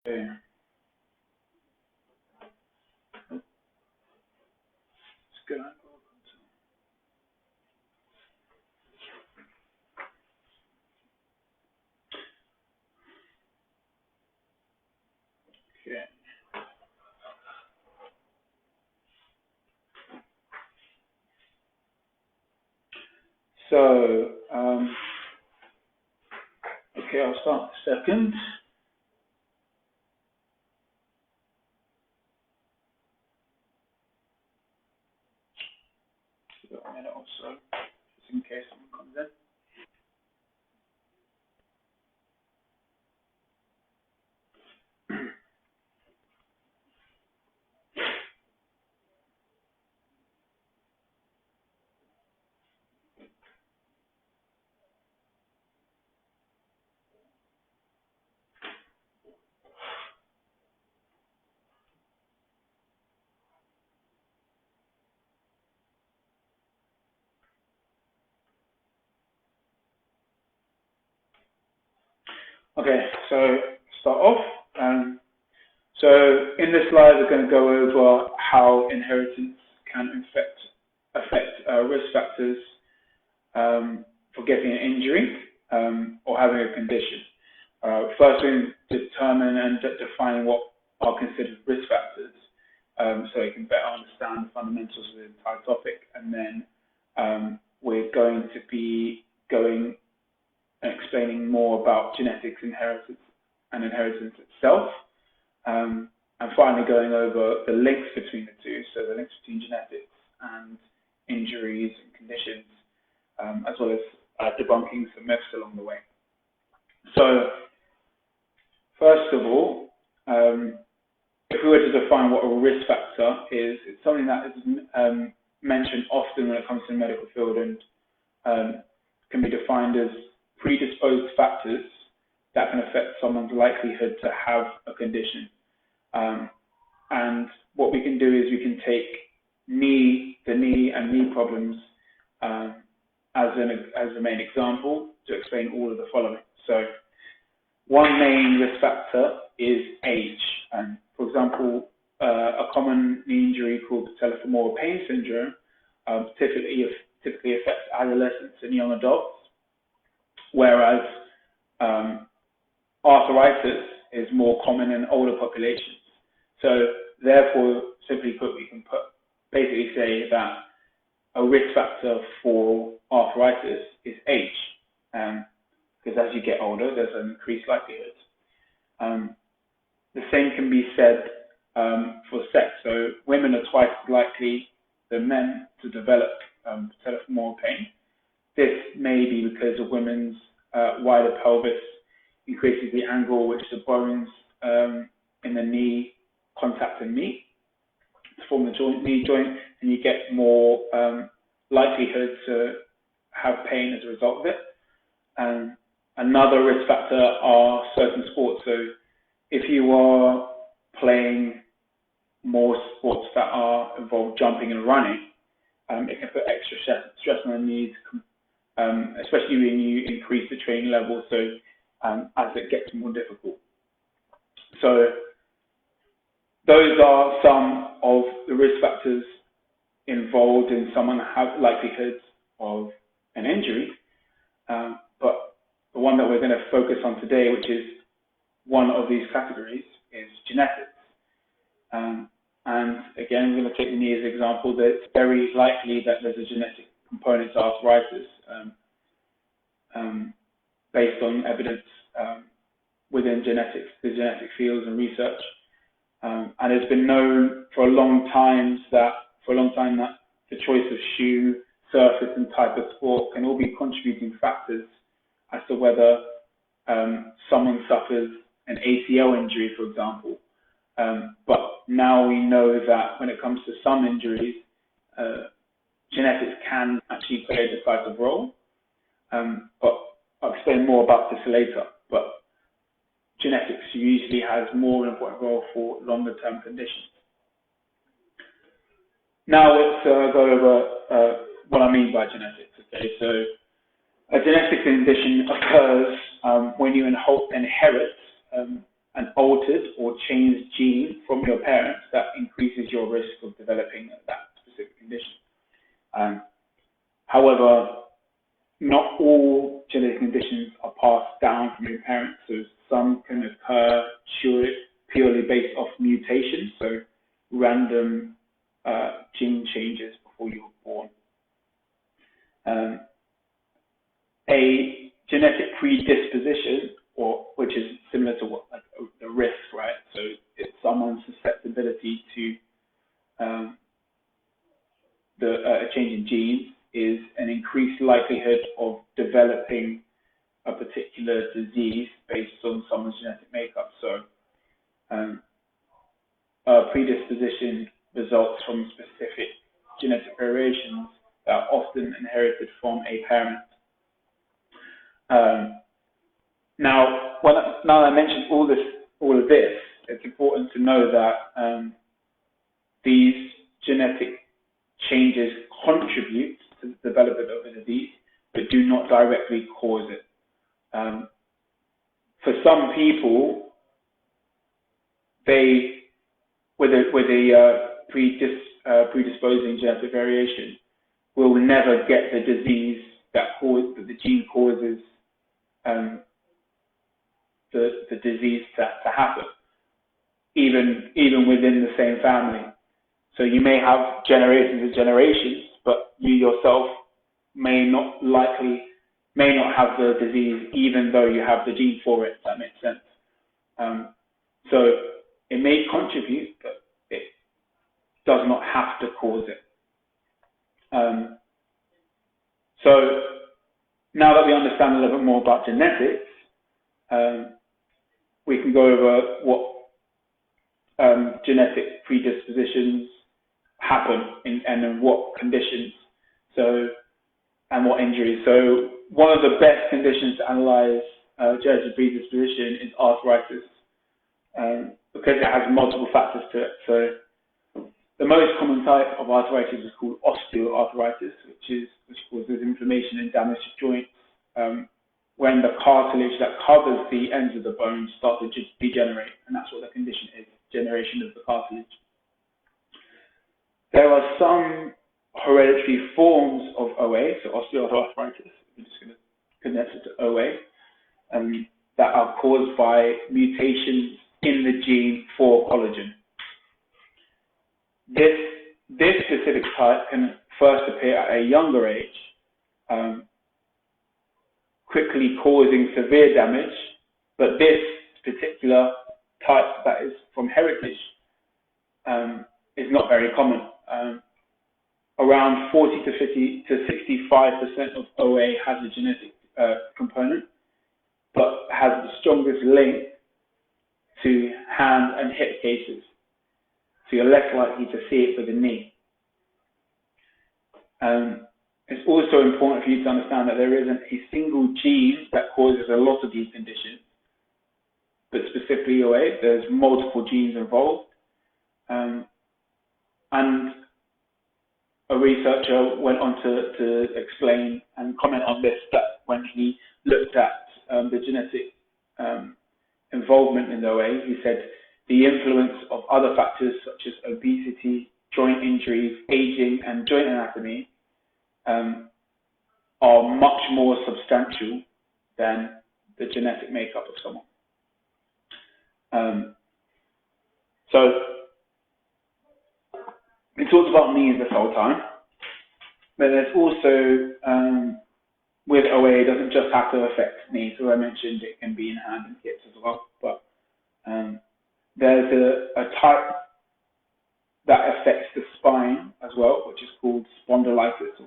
Okay. It's good. Okay. So, okay, I'll start in a second. Give it a minute or so, just in case someone comes in. Okay, so start off. So in this slide, we're going to go over how inheritance can affect risk factors for getting an injury or having a condition. First, we determine and define what are considered risk factors, so you can better understand the fundamentals of the entire topic. And then we're going to be going and explaining more about genetics, inheritance, and inheritance itself. And finally going over the links between the two, so the links between genetics and injuries and conditions, as well as debunking some myths along the way. So, first of all, if we were to define what a risk factor is, it's something that is mentioned often when it comes to the medical field and can be defined as predisposed factors that can affect someone's likelihood to have a condition. And what we can do is we can take the knee and knee problems as a main example to explain all of the following. So one main risk factor is age. And for example, a common knee injury called patellofemoral pain syndrome typically affects adolescents and young adults, whereas arthritis is more common in older populations. So therefore, simply put, we can basically say that a risk factor for arthritis is age, because as you get older, there's an increased likelihood. The same can be said for sex. So women are twice as likely than men to develop patellofemoral pain. This may be because of women's wider pelvis increases the angle which the bones in the knee contact and meet to form the knee joint, and you get more likelihood to have pain as a result of it. Another risk factor are certain sports. So if you are playing more sports that involve jumping and running, it can put extra stress on the knees, especially when you increase the training level, so as it gets more difficult. So those are some of the risk factors involved in someone having likelihood of an injury. But the one that we're going to focus on today, which is one of these categories, is genetics. And again, we're going to take the knee as an example. That it's very likely that there's a genetic component to arthritis based on evidence within genetics, the genetic fields and research. And it's been known for a long time that the choice of shoe, surface, and type of sport can all be contributing factors as to whether someone suffers an ACL injury, for example. But now we know that when it comes to some injuries, genetics can actually play a decisive role. But I'll explain more about this later. But genetics usually has more of an important role for longer-term conditions. Now let's go over what I mean by genetics. Okay, so a genetic condition occurs when you inherit an altered or changed gene from your parents that increases your risk of developing that specific condition. However, not all genetic conditions are passed down from your parents, so some can occur purely based off mutation, so random gene changes before you were born. A genetic predisposition, which is similar to what like the risk, right? So it's someone's susceptibility to a change in genes is an increased likelihood of developing a particular disease based on someone's genetic makeup. So a predisposition results from specific genetic variations that are often inherited from a parent. Now I mentioned all of this, it's important to know that these genetic changes contribute to the development of a disease, but do not directly cause it. For some people, with a predisposing genetic variation, will never get the disease that the gene causes the disease to happen, even within the same family. So you may have generations and generations, but you yourself may not have the disease, even though you have the gene for it. If that makes sense. So it may contribute, but it does not have to cause it. So now that we understand a little bit more about genetics, we can go over what genetic predispositions happen and in what conditions, and what injuries. So one of the best conditions to analyze genetic predisposition is arthritis, because it has multiple factors to it. So the most common type of arthritis is called osteoarthritis, which causes inflammation and damage to joints when the cartilage that covers the ends of the bone starts to degenerate, and that's what the condition is, degeneration of the cartilage. There are some hereditary forms of OA, so osteoarthritis, I'm just going to condense it to OA, that are caused by mutations in the gene for collagen. This specific type can first appear at a younger age, quickly causing severe damage, but this particular type that is from heritage is not very common. Around 40 to 50 to 65% of OA has a genetic component, but has the strongest link to hand and hip cases. So you're less likely to see it with the knee. It's also important for you to understand that there isn't a single gene that causes a lot of these conditions, but specifically OA, there's multiple genes involved. And a researcher went on to explain and comment on this, that when he looked at the genetic involvement in the OA, he said the influence of other factors such as obesity, joint injuries, aging, and joint anatomy are much more substantial than the genetic makeup of someone. So we talked about knees this whole time, but there's also, with OA, it doesn't just have to affect knees. So I mentioned it can be in hand and hips as well, but there's a type that affects the spine as well, which is called spondylitis.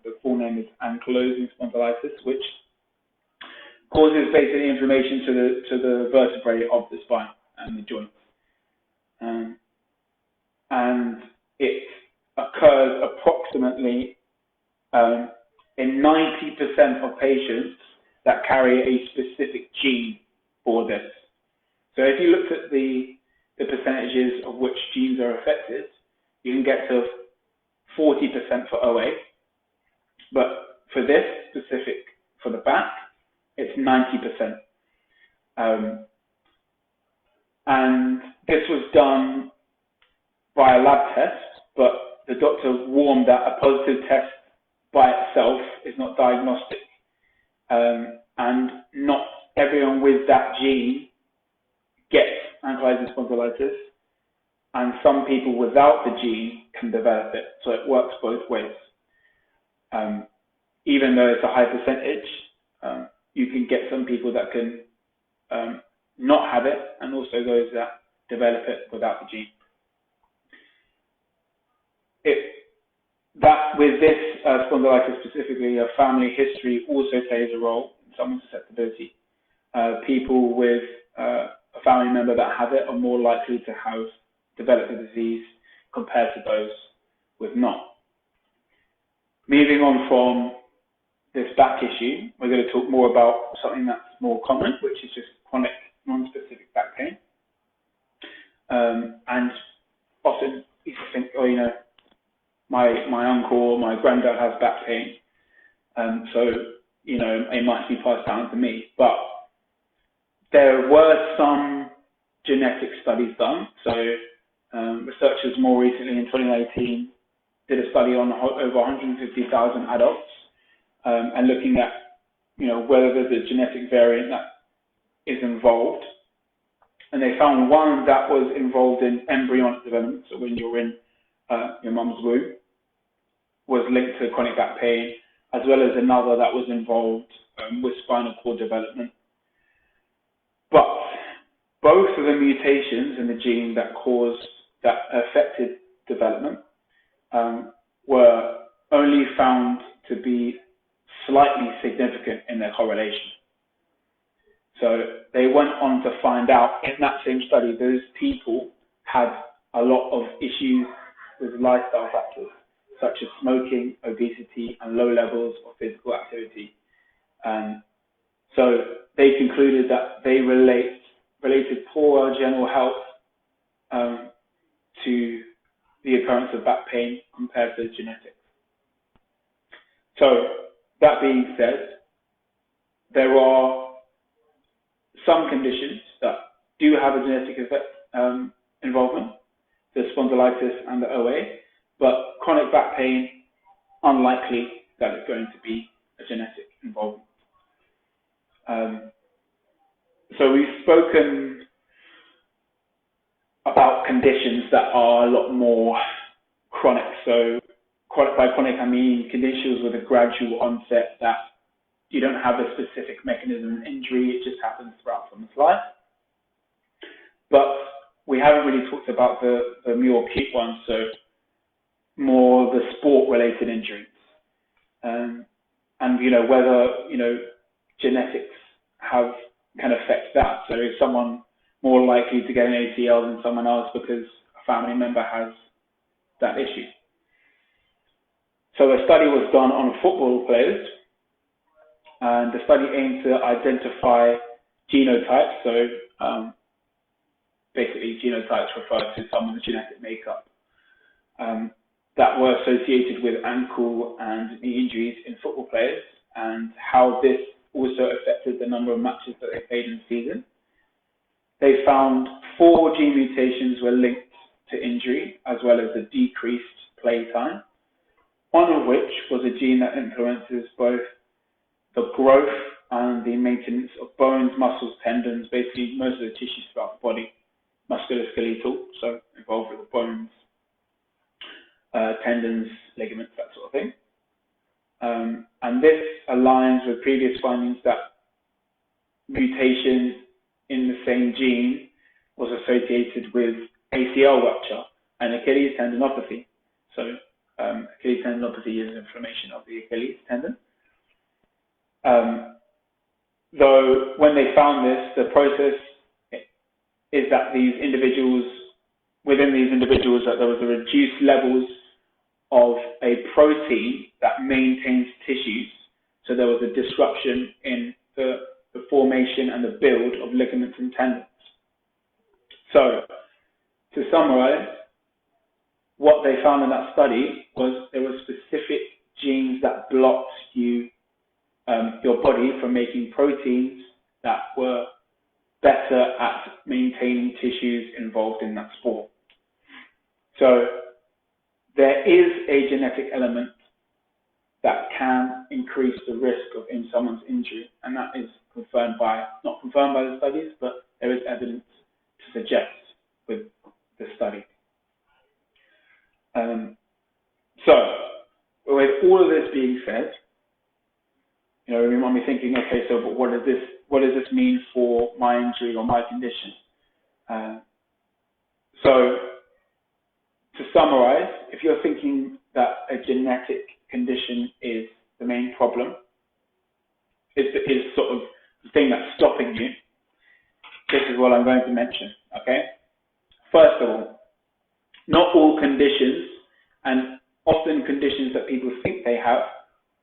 The full name is ankylosing spondylitis, which causes basically inflammation to the vertebrae of the spine and the joints. And it occurs approximately in 90% of patients that carry a specific gene for this. So if you looked at the percentages of which genes are affected, you can get to 40% for OA, but for this specific, for the back, it's 90%. And this was done by a lab test, but the doctor warned that a positive test by itself is not diagnostic. And not everyone with that gene gets ankylosing spondylitis, and some people without the gene can develop it. So it works both ways. Even though it's a high percentage, you can get some people that can not have it, and also those that develop it without the gene. With this spondylitis specifically, a family history also plays a role in someone's susceptibility. People with a family member that have it are more likely to have developed the disease compared to those with not. Moving on from this back issue, we're going to talk more about something that's more common, which is just chronic non-specific back pain. And often people think, oh, you know, my uncle or my granddad has back pain, so, you know, it might be passed down to me. But there were some genetic studies done. So researchers more recently in 2018 did a study on over 150,000 adults and looking at, you know, whether there's a genetic variant that is involved. And they found one that was involved in embryonic development, so when you're in your mum's womb, was linked to chronic back pain, as well as another that was involved with spinal cord development. But both of the mutations in the gene that affected development were only found to be slightly significant in their correlation. So they went on to find out in that same study, those people had a lot of issues with lifestyle factors, such as smoking, obesity, and low levels of physical activity. So they concluded that they related poor general health to the occurrence of back pain compared to genetics. So that being said, there are some conditions that do have a genetic involvement, the spondylitis and the OA, but chronic back pain, unlikely that it's going to be a genetic involvement. So we've spoken about conditions that are a lot more chronic. So by chronic, I mean conditions with a gradual onset that you don't have a specific mechanism of injury, it just happens throughout someone's life. But we haven't really talked about the more acute ones, so more the sport-related injuries. And, you know, whether, you know, genetics can affect that. So is someone more likely to get an ACL than someone else because a family member has that issue? So a study was done on football players, and the study aimed to identify genotypes. So basically, genotypes refer to someone's genetic makeup that were associated with ankle and knee injuries in football players, and how this also affected the number of matches that they played in the season. They found 4 gene mutations were linked to injury, as well as a decreased play time, one of which was a gene that influences both the growth and the maintenance of bones, muscles, tendons, basically most of the tissues throughout the body, musculoskeletal, so involved with the bones, tendons, ligaments, that sort of thing. And this aligns with previous findings that mutation in the same gene was associated with ACL rupture and Achilles tendinopathy. So Achilles tendinopathy is inflammation of the Achilles tendon. Though when they found this, the process is that within these individuals, that there was a reduced levels of a protein that maintains tissues. So there was a disruption in the formation and the build of ligaments and tendons. So to summarize, what they found in that study was there were specific genes that blocked your body from making proteins that were better at maintaining tissues involved in that sport. So there is a genetic element that can increase the risk of in someone's injury, and that is confirmed by, not confirmed by the studies, but there is evidence to suggest with the study. So with all of this being said, you know, you might be thinking, okay, so but what does this mean for my injury or my condition? So to summarize, if you're thinking that a genetic condition is the main problem, is sort of the thing that's stopping you, this is what I'm going to mention, okay? First of all, not all conditions, and often conditions that people think they have,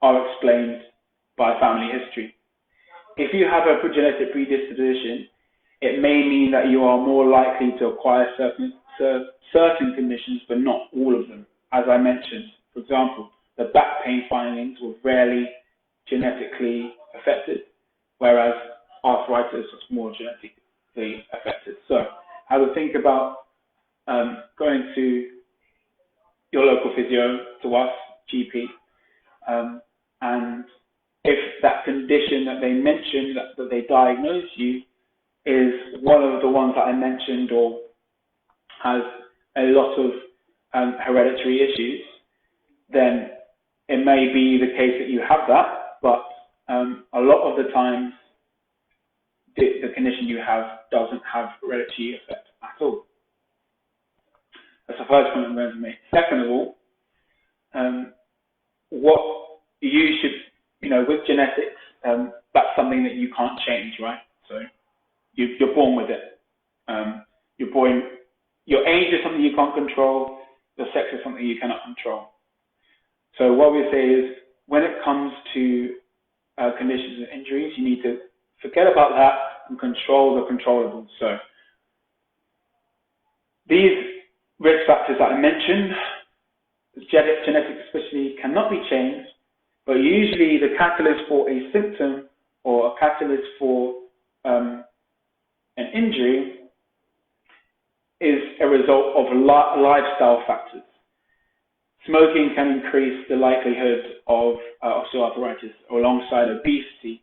are explained by family history. If you have a genetic predisposition, it may mean that you are more likely to acquire certain conditions, but not all of them. As I mentioned, for example, the back pain findings were rarely genetically affected, whereas arthritis was more genetically affected. So I would think about going to your local physio, to us, GP, and if that condition that they mentioned, that they diagnose you, is one of the ones that I mentioned or has a lot of hereditary issues, then it may be the case that you have that, but a lot of the times the condition you have doesn't have hereditary effect at all. That's the first point I'm going to make. Second of all, what you should, you know, with genetics, that's something that you can't change, right? So you're born with it. Your age is something you can't control. Your sex is something you cannot control. So what we say is, when it comes to conditions and injuries, you need to forget about that and control the controllables. So these risk factors that I mentioned, genetics especially, cannot be changed, but usually the catalyst for a symptom or a catalyst for an injury is a result of lifestyle factors. Smoking can increase the likelihood of osteoarthritis alongside obesity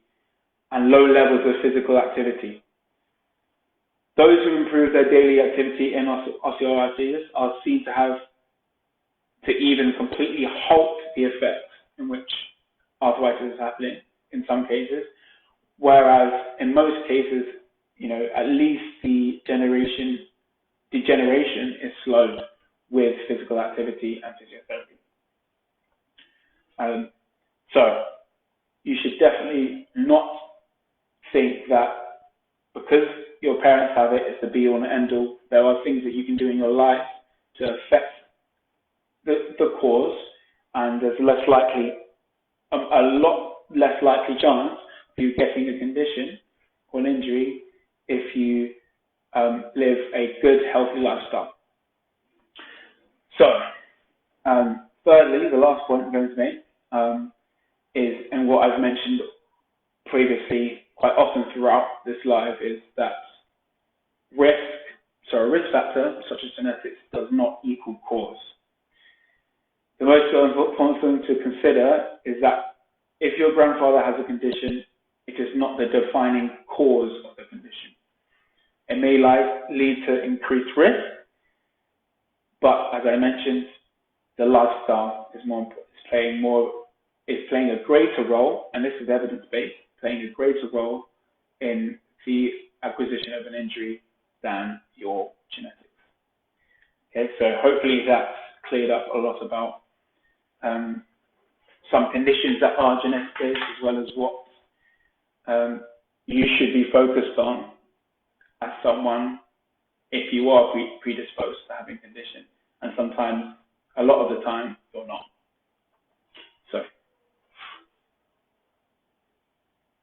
and low levels of physical activity. Those who improve their daily activity in osteoarthritis are seen to have to even completely halt the effects in which arthritis is happening in some cases, whereas in most cases, you know, at least the degeneration is slowed with physical activity and physiotherapy. So you should definitely not think that because your parents have it, it's the be all and end all. There are things that you can do in your life to affect the cause, and there's a lot less likely chance of you getting a condition or an injury if you live a good, healthy lifestyle. So, thirdly, the last point I'm going to make is, and what I've mentioned previously quite often throughout this live, is that a risk factor such as genetics does not equal cause. The most important thing to consider is that if your grandfather has a condition, it is not the defining cause of the condition. It may lead to increased risk, but as I mentioned, the lifestyle is more important. It's playing a greater role, and this is evidence-based, playing a greater role in the acquisition of an injury than your genetics. Okay, so hopefully that's cleared up a lot about some conditions that are genetic-based, as well as what you should be focused on as someone if you are predisposed to having a condition, and sometimes, a lot of the time, you're not. So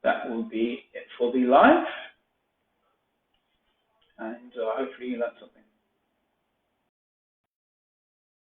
that will be it for the live, and hopefully you learned something.